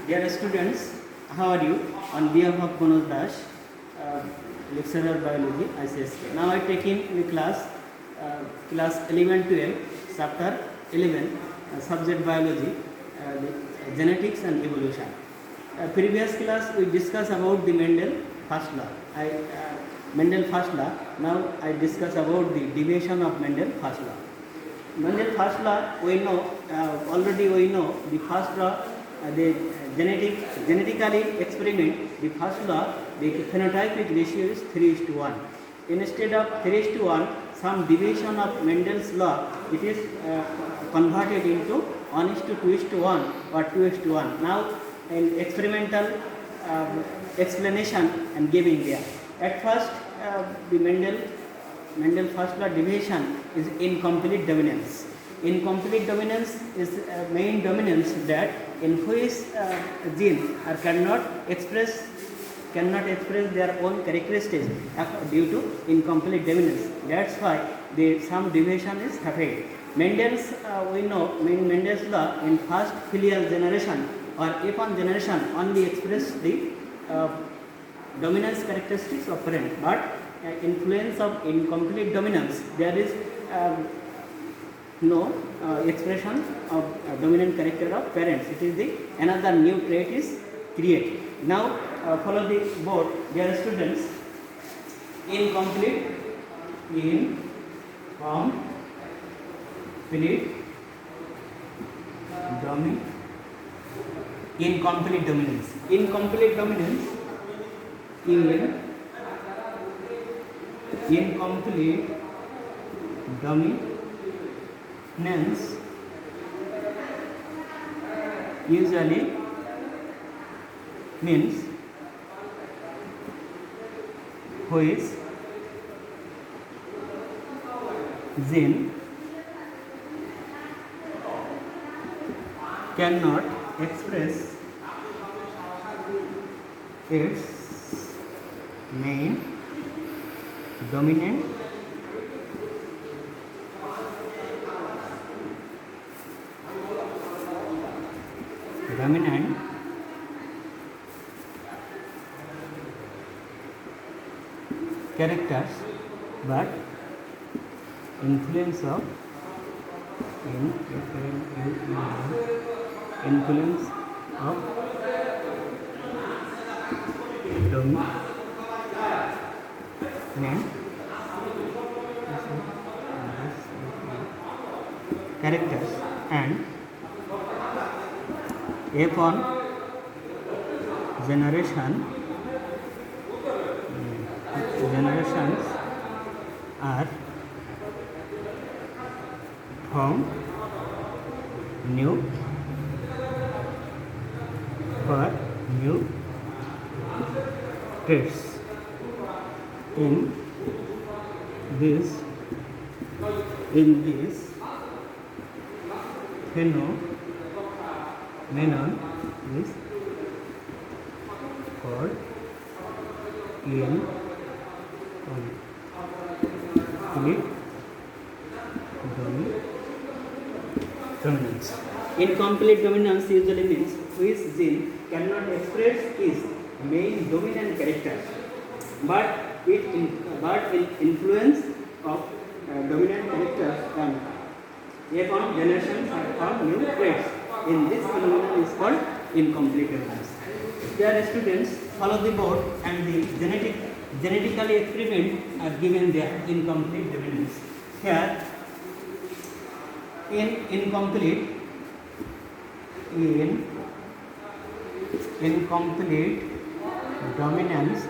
Dear students, how are you? On behalf of Manoj Das, lecturer biology, ICSK. Now I take in the class 11-12, chapter 11, subject biology, genetics and evolution. Previous class we discussed about the Mendel first law. Mendel first law. Now I discuss about the deviation of Mendel first law. Mendel first law, we know already. We know the first law, the genetically experiment. The first law, the phenotypic ratio is 3:1. Instead of 3:1, some deviation of Mendel's law, it is converted into 1:2:1 or 2:1. Now, in experimental explanation and giving there. At first, the Mendel first law deviation is incomplete dominance. Incomplete dominance is main dominance that in which gene cannot express their own characteristics due to incomplete dominance. That's why some deviation is happening. Mendel's we know Mendel's law in first filial generation or F1 generation only express the dominance characteristics of parent, but influence of incomplete dominance, there is no expression of dominant character of parents. It is the another new trait is created. Now follow the board, dear students. Incomplete dominance. Incomplete dominance usually means which gene cannot express its main dominant characters, but influence of dominant characters and upon generations are formed new traits. In this phenomenon is called dominance. Incomplete dominance usually means which gene cannot express its main dominant character, but influence of dominant characters and upon generations are called new traits. In this phenomenon is called incomplete dominance. Dear students, follow the board and the genetically experiment are given there incomplete dominance. Here in incomplete dominance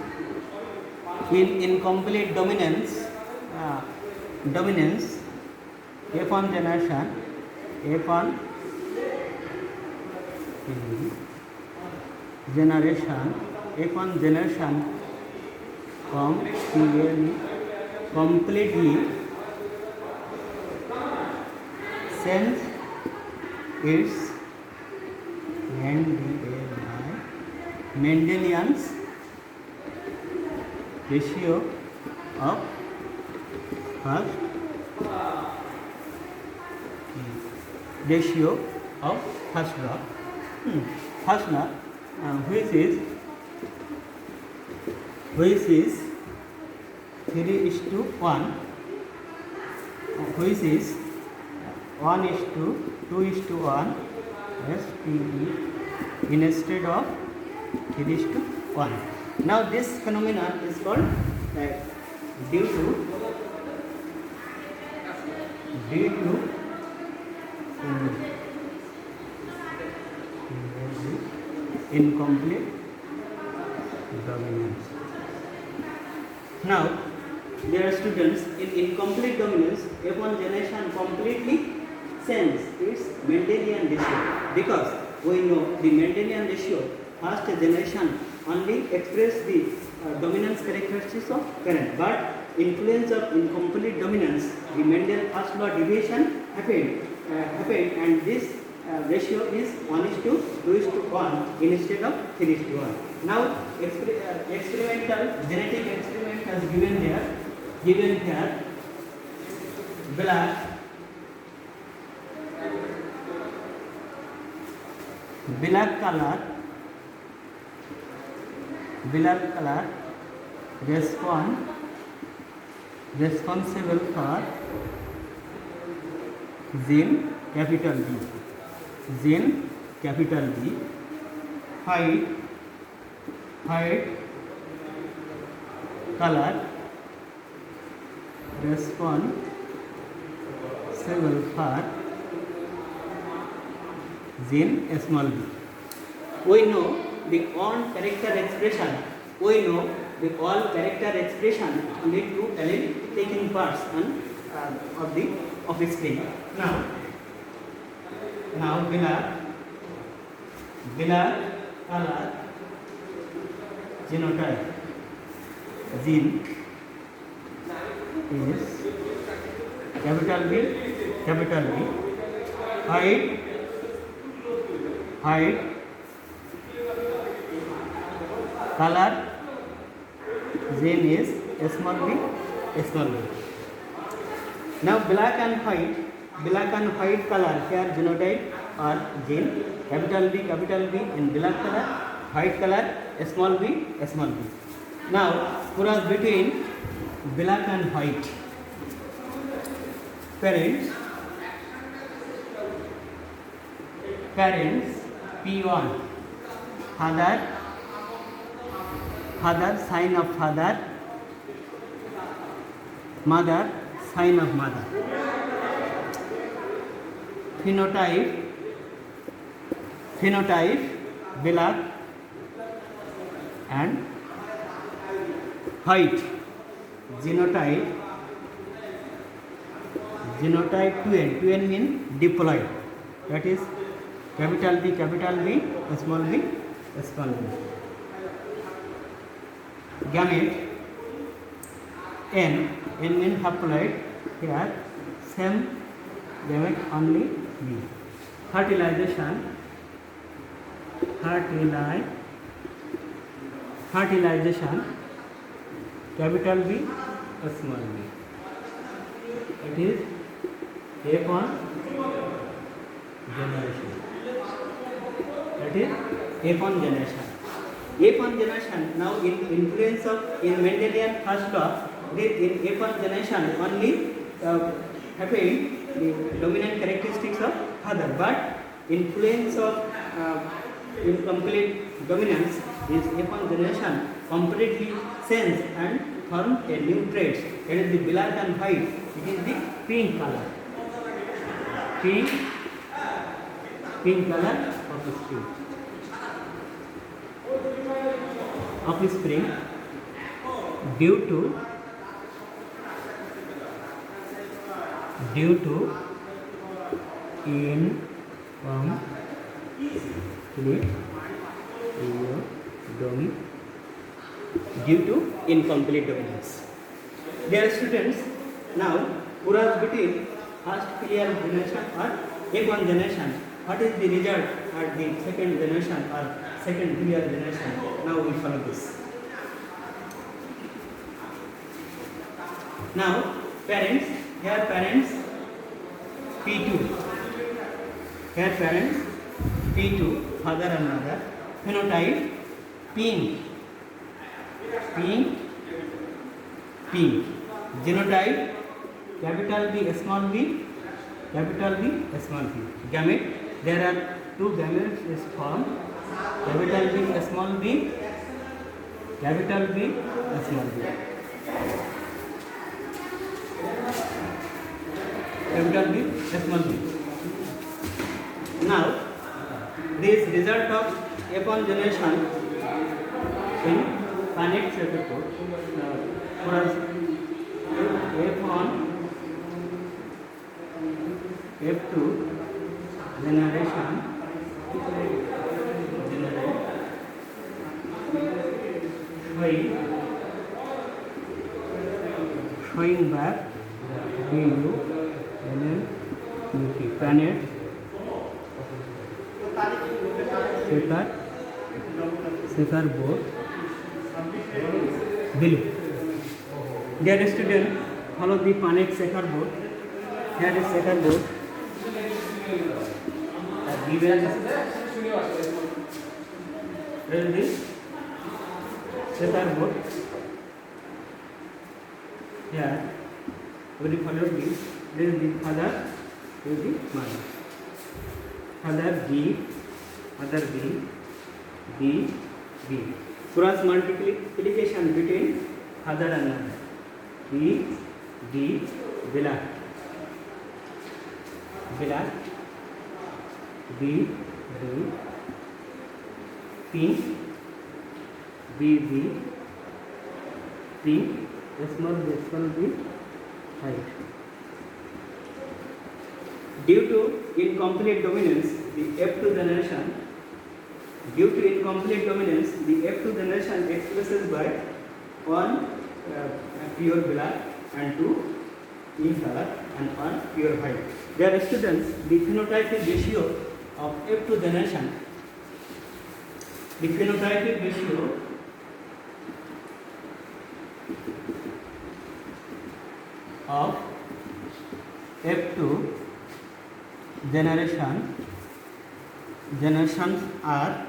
F1 generation completely sense its Mendelian's ratio of first law. First law which is 3:1, which is 1:2:1 SPE instead of 3:1. Now this phenomenon is called due to incomplete dominance. Now, dear students, in incomplete dominance, F1 generation completely changes its Mendelian ratio, because we know the Mendelian ratio, first generation only express the dominance characteristics of parent, but influence of incomplete dominance, the Mendel first law deviation happened, and this ratio is 1:2:1 instead of 3:1. Now experimental genetic experiment has given here black color responsible for gene capital B. White color responsible for gene small b. We know the all character expression lead to allele taking parts of the screen. Now black color genotype gene is capital B. White color gene is small b. Now black and white color here genotype or gene capital B in black color, white color small b. Now cross between black and white. Parents P1, father sign of father, mother sign of mother. Phenotype black and white. Genotype 2n means diploid, that is capital B, small b. Gamete n means haploid, here same gamete only B. Fertilization capital B, small b. It is F1 generation. Now in influence of in Mendelian first law, in F1 generation only happened the dominant characteristics of father, but influence of incomplete dominance is F1 generation completely changed and form a new traits. It is the black and white. It is the pink color. Pink color of spring due to incomplete dominance. Dear students, now cross between first filial generation or F1 generation, what is the result at the second generation or second filial generation? Now we follow this. Now parents P2, father and mother. phenotype pink, pink, pink. Genotype capital B, small b, capital B, small b. Gamete, there are two gametes is formed, capital B, small b, capital B, small b. Capital B, small b. Now, this result of F1 generation in Punnett report, F1, F2 generation showing back DU Punnett Sekhar board below. Dear student, follow the Punnett Sekhar board. Here is Sekhar board. Given this Sekhar board. Here, we follow this. This is the father, this is the mother. Father B, mother B, B, B. Cross multiplication between father and mother. B, D, black, black, B, blue, pink, B, B, pink, small b, white. Due to incomplete dominance, the F2 generation expresses by one pure black and two in color and one pure white. Dear students, the phenotypic ratio of F2 generation, the phenotypic ratio of F2 generations are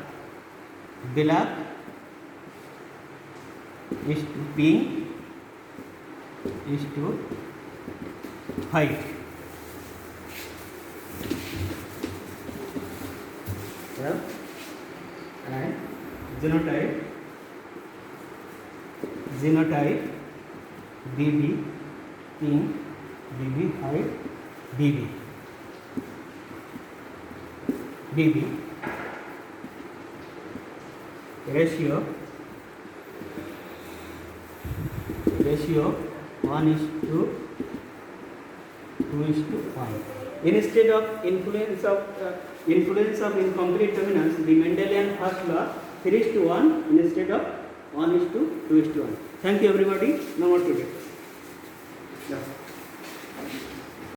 black is to pink is to white. And genotype BB pink, BB white, BB ratio 1:2:1. Instead of influence of incomplete dominance, the Mendelian first law 3:1 instead of 1:2:1. Thank you everybody. No more today. Yeah.